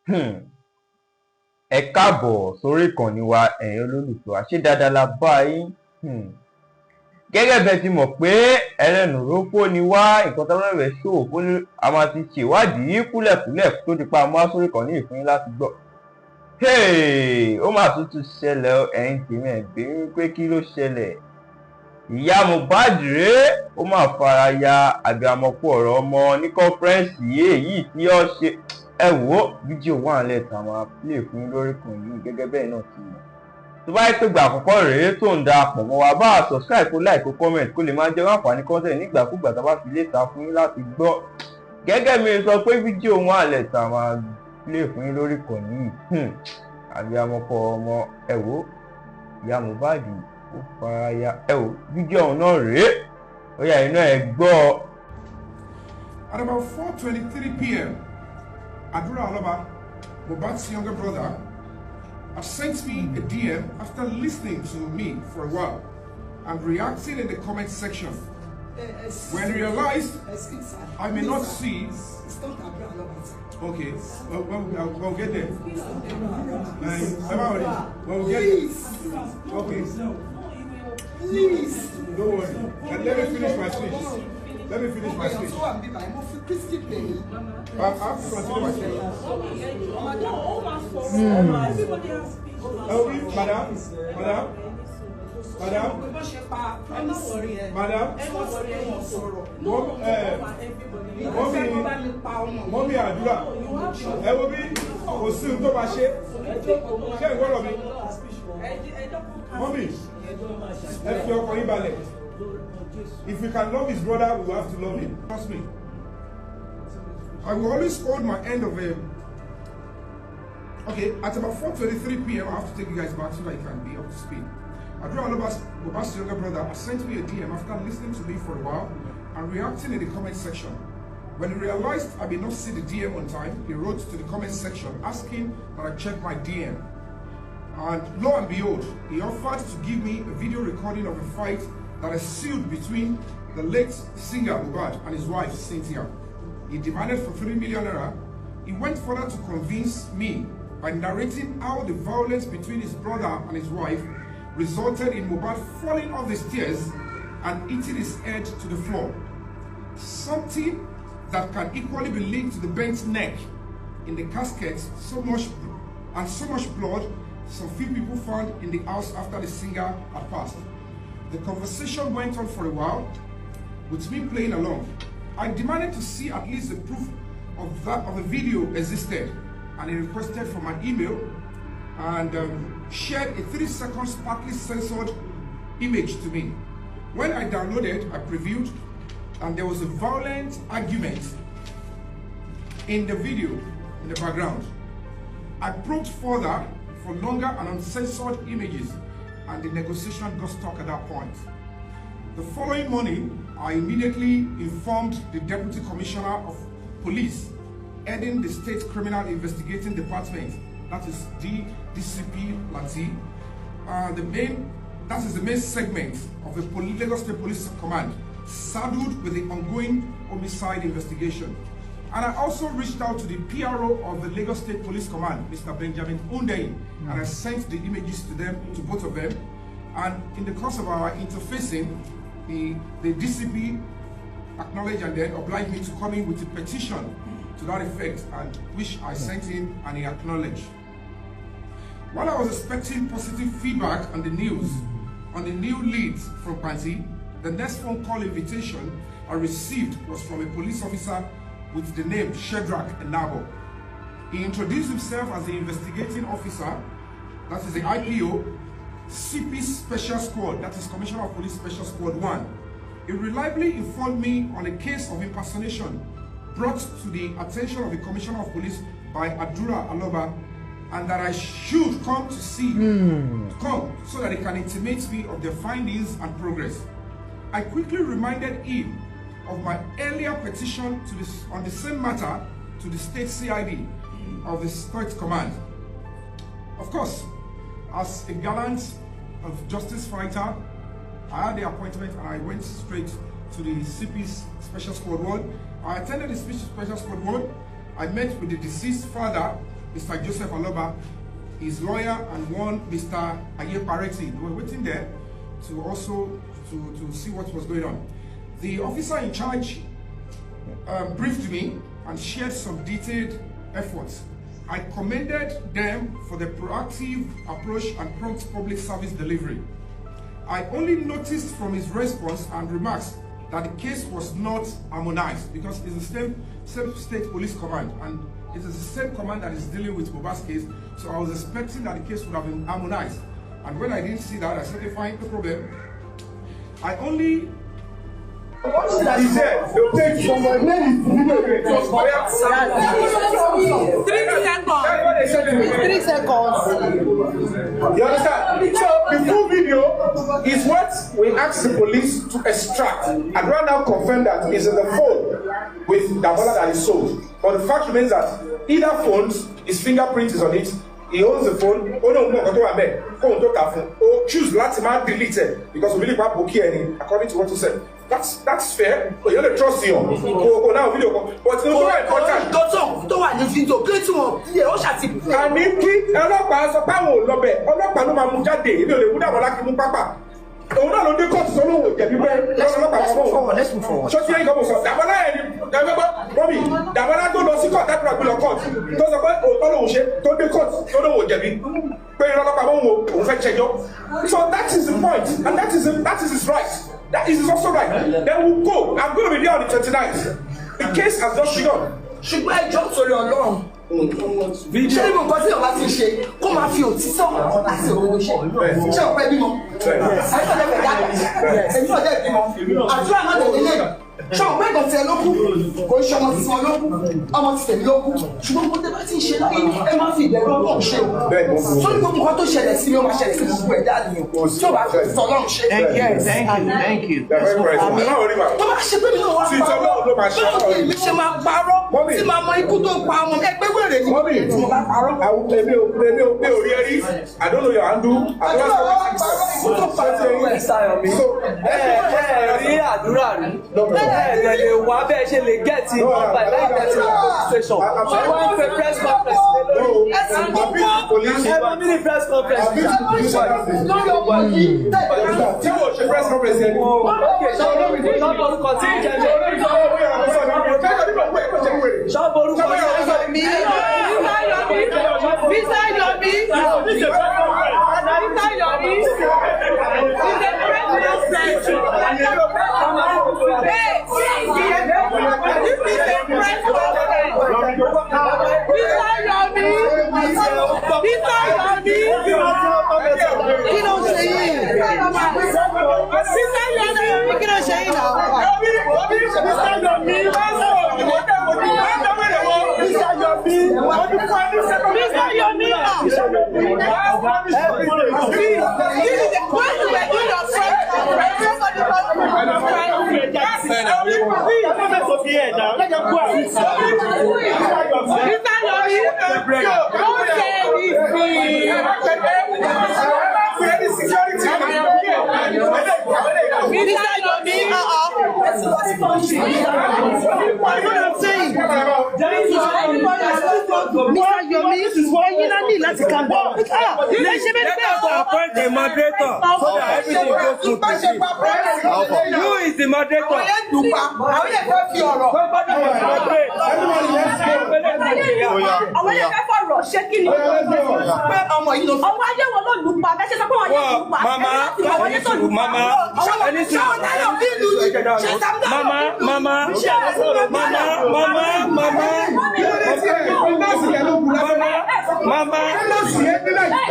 Ẹ káàbọ̀ sórí ìkànnì wa ẹ̀yin olólùfẹ́ wa, ṣé dáadáa la bá yín? Gẹ́gẹ́ bẹ́ẹ̀ ti mọ̀ pé ẹlẹ́nu rófó ni wá, nǹkan tó bẹ̀rẹ̀ ṣòwò a máa ti ṣèwádìí kúlẹ̀kúlẹ̀ tó ti pa amọ́ sórí ìkànnì ìfún yín láti gbọ́. Ó mà tún ṣẹlẹ̀ ẹ̀yin tèmi ẹ̀ bí wípé kí ló ṣẹlẹ̀? Ìyá Mohbad rèé, ó máa fara ya àgbàmọ̀pọ̀ ọ̀rọ̀ ọmọ ní kọ́nfẹ́rẹ́nsì èyí tí ó ṣe. Ẹ wò ó, fídíò wà nílẹ̀ tá a máa play fún yín lórí kan yìí gẹ́gẹ́ bẹ́ẹ̀ náà ti mọ̀. Tó bá yẹ pé ìgbà àkọ́kọ́ rèé tó ń darapọ̀ mọ́ wa, bá a subscribe kó like kó comment kó lè máa jẹ́ àǹfààní content nígbàkúgbà tá a bá fi léta fún yín láti gbọ́. Gẹ́gẹ́ mi sọ pé fídíò wà nílẹ̀ tá a máa play fún yín lórí kan yìí. Àgbàmọ̀pọ̀ ọmọ ẹ wò ó, ìyá Mohbad ó fara ya. Ẹ wò fídíò ọ̀hún náà rèé, ó yá iná ẹ gbọ́. At about 4:23 p.m. Adúrà, Mohbad's younger brother, had sent me a DM after listening to me for a while and reacting in the comment section. When he realized I may not see. Okay, we'll get there. We'll get there. Okay. Please. Don't worry. And let me finish my speech. Let me finish my speech. I have to continue my speech. Mommy Adúrà, ẹ wo bí kò sí ohun tó máa ṣe. Ṣé ìgbọ́dọ̀ mi? Mommy, ẹ fi ọkàn yín balẹ̀. If we can love his brother, we will have to love him. Trust me. I will always hold my end of him. Okay, at about 4:23 p.m., I have to take you guys back so that I can be up to speed. Adúrà, Mohbad's younger brother, has sent me a DM after listening to me for a while and reacting in the comment section. When he realized I did not see the DM on time, he wrote to the comment section asking that I check my DM. And lo and behold, he offered to give me a video recording of a fight that is sealed between the late singer Mohbad and his wife Cynthia. He demanded for 3 million naira. He went further to convince me by narrating how the violence between his brother and his wife resulted in Mohbad falling off the stairs and hitting his head to the floor. Something that can equally be linked to the bent neck in the casket, so much blood some few people found in the house after the singer had passed. The conversation went on for a while, with me playing along. I demanded to see at least the proof of a video existed, and he requested for my email and shared a 3-second partly censored image to me. When I downloaded, I previewed, and there was a violent argument in the video in the background. I probed further for longer and uncensored images, and the negotiation got stuck at that point. The following morning, I immediately informed the Deputy Commissioner of Police heading the State Criminal Investigating Department, that is DCP Lati. That is the main segment of the Lagos State Police Command, saddled with the ongoing homicide investigation. And I also reached out to the PRO of the Lagos State Police Command, Mr. Benjamin Hundeyin, and I sent the images to both of them. And in the course of our interfacing, the DCP acknowledged and then obliged me to come in with a petition to that effect, and which I sent in and he acknowledged. While I was expecting positive feedback on the news, on the new leads from Panti, the next phone call invitation I received was from a police officer with the name Shedrack Enabo. He introduced himself as the investigating officer, that is the IPO, CP Special Squad, that is Commissioner of Police Special Squad 1. He reliably informed me on a case of impersonation brought to the attention of the Commissioner of Police by Adúrà, and that I should come to see, so that he can intimate me of their findings and progress. I quickly reminded him of my earlier petition on the same matter to the State CID of the State Command. Of course, as a gallant of justice fighter, I had the appointment and I went straight to the CP's Special Squad 1. I attended the Special Squad 1. I met with the deceased father, Mr. Joseph Aloba, his lawyer, and one Mr. Ayepareti. They were waiting there to also to see what was going on. The officer in charge briefed me and shared some detailed efforts. I commended them for the proactive approach and prompt public service delivery. I only noticed from his response and remarks that the case was not harmonized because it's the same state police command, and it is the same command that is dealing with Mohbad's case. So I was expecting that the case would have been harmonized. And when I didn't see that, I said, okay, fine, no problem. I only... He said, they'll take someone. 3 seconds. You understand? So the full video is what we asked the police to extract, and right now confirm that is in the phone with Damola that is sold. But the fact remains that either phones, his fingerprint is on it. He owns the phone. Oh no, phone to phone. Oh, choose Latima delete it because we really want to according to what you said. That's fair. But you don't trust you. Oh, now video. But it's very important. And if ọlọ́pàá sọ pé àwọn ò lọ bẹ̀, ọlọ́pàá ló máa mú jáde. Èmi ò lè mú Dàmọ́lá kí mú pápá. Òun náà ló dé kóòtù tó lóun ò jẹ̀bi pé ọlọ́pàá sọ fún òun. Ṣọ́tí ẹ̀yìn kan mo sọ, Dàmọ́lá ẹni Bọ́mì, Dàmọ́lá tó lọ sí kóòtù Adúrà gbé lọ kóòtù tó sọ pé òótọ́ lòun ṣe tó dé kóòtù tó lóun ò jẹ̀bi pé ọlọ́pàá òun fẹ́ ṣẹjọ́. So that is the point, and that is his right. That is also right. Then we'll go. I'm going to be there on the 29th. The case has just begun. Ṣùgbọ́n ẹjọ́ torí Ọlọ́run. Ṣé ní nǹkan tí ọba ti ṣe kó máa fi òtítọ́ àti òdodo ṣe? Ṣé ọ̀pẹ bímọ? Àyíkọ́ lẹ́fẹ̀ẹ́ dáadáa. Èmi náà dẹ̀ bímọ. Àdúrà má tẹ̀lé lẹ́yìn. Ṣé ọ̀pẹ ìgbọ̀n tiẹ̀ ló kú? Kò ń ṣe ọmọ tí wọn ló kú. Ọmọ ti tẹ̀lé ló kú. Ṣùgbọ́n kó tẹ́ bá ti ń ṣe láyé ẹ má fi ìbẹ̀rù Ọlọ́run ṣe o. Sórí gbogbo nǹkan tó ṣẹlẹ̀ sí mi ó máa ṣẹlẹ̀ sí gbogbo ẹ̀dá àníyàn. Tí ò bá fi ìtọ́ Ọlọ́run ṣe. Thank you. Tó bá ṣe pé mi náà wá parọ́. Èmi ṣe máa parọ́. Tí màá mọ ikú tó pa ọmọ ẹgbẹ́ wèrè ni tí mo bá parọ́. I don't know your handle. I don't know ikú tó pa ọmọ ẹ̀. Rí àdúrà rí. Ẹ̀ẹ́dẹ̀ lè wá bẹ́ẹ̀ ṣe lè gẹ̀ẹ́tì ọ̀pá ìlẹ́gbẹ̀ẹ́tì station. Wọ́n ń pe press conference lórí. Every mini press conference. Lórí ọmọ yìí. Tí mo ṣe press conference yẹn ni. Ṣọ́ọ̀bù orúkọ tí ń jẹ́ ṣọ́ọ̀bù orúkọ tí ń jẹ́ Visa Yomi. Kí ló ń ṣe yìí? Kí ló ń ṣe yìí náà? Mr. Yomi, ẹ̀yin náà ní láti calm down. Appoint a moderator so that everything goes smoothly. Who is the moderator? Àwọn yẹn fẹ́ fi ọ̀rọ̀. Àwọn yẹn fẹ́ fọ̀rọ̀ ṣé kí ni? Pé ọmọ yìí ló fẹ́. Ọwọ́ ayé wọn ló lù pa bẹ́ẹ̀ ṣe sọ pé wọ́n yẹ lù pa. Mama,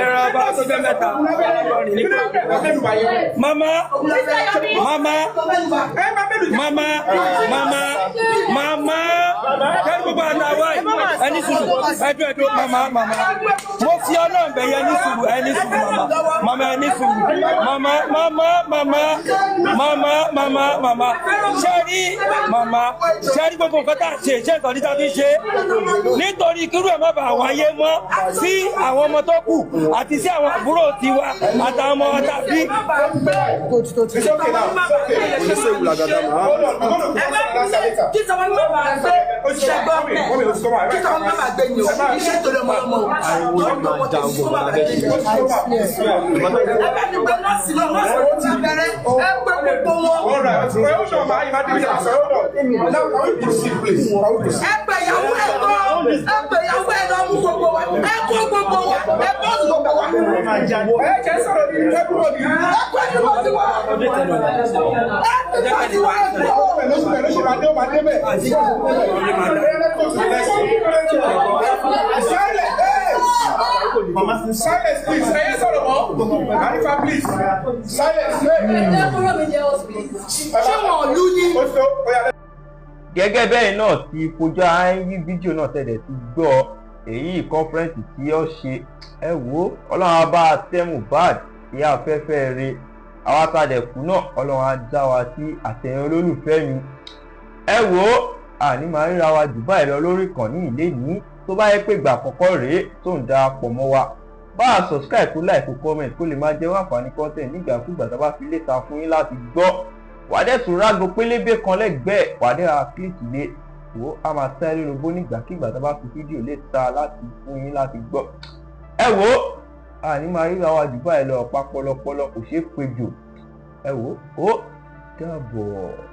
ẹ̀rọ ọba tó fẹ́ mẹ́ta. Mama, kẹ́rù gbogbo àná wáyé ẹni sùúrù ẹdún mama mo fi ọlọ́run bẹ̀yẹ ẹni sùúrù mama ẹni sùúrù mama màmá ṣe rí gbogbo nǹkan tá a ṣe iṣẹ́ ìtọ́jú tá a fi ṣe nítorí kírú ẹ̀ má bàa wáyé mọ́ sí àwọn ọmọ tó kù àti sí àwọn àbúrò tiwa àtàwọn ọmọ ọ̀tá bí. Silence, please. Silence, Hanifa, please. Silence. Gẹ́gẹ́ bẹ́ẹ̀ náà ti fojú ayé fídíò náà tẹ̀lé ti gbọ́ èyí kọ́nfẹ́rẹ́nsì tí ó ṣe ẹ wò ọlọ́run bá tẹ́ Mohbad ìyá afẹ́fẹ́ rẹ̀ àwa tàdẹ̀kù náà ọlọ́run á dá wa sí àtẹ̀yìn olólùfẹ́ mi ẹ wò àní máa ríra wa jù báyìí lọ lórí ìkànnì ilé ní tó bá yẹ pé ìgbà àkọ́kọ́ rèé tó ń darapọ̀ mọ́ wa bá a subscribe kó like kó comment kó lè máa jẹ́ àǹfààní content nígbàkúgbà tá a bá fi léta fún yín láti gbọ́ wàdẹ́ tún rágo pélébé kan lẹ́gbẹ̀ẹ́ wàdẹ́ ra kílìkì lé wò á máa sáré lóbó nígbàkígbà tá a bá fi fídíò léta láti fún yín láti gbọ́ ẹ wò àní máa ríra wa jù báyìí lọ ọ̀pá pọlọpọlọ kò ṣeé péjò ẹ wò ó dàbọ̀.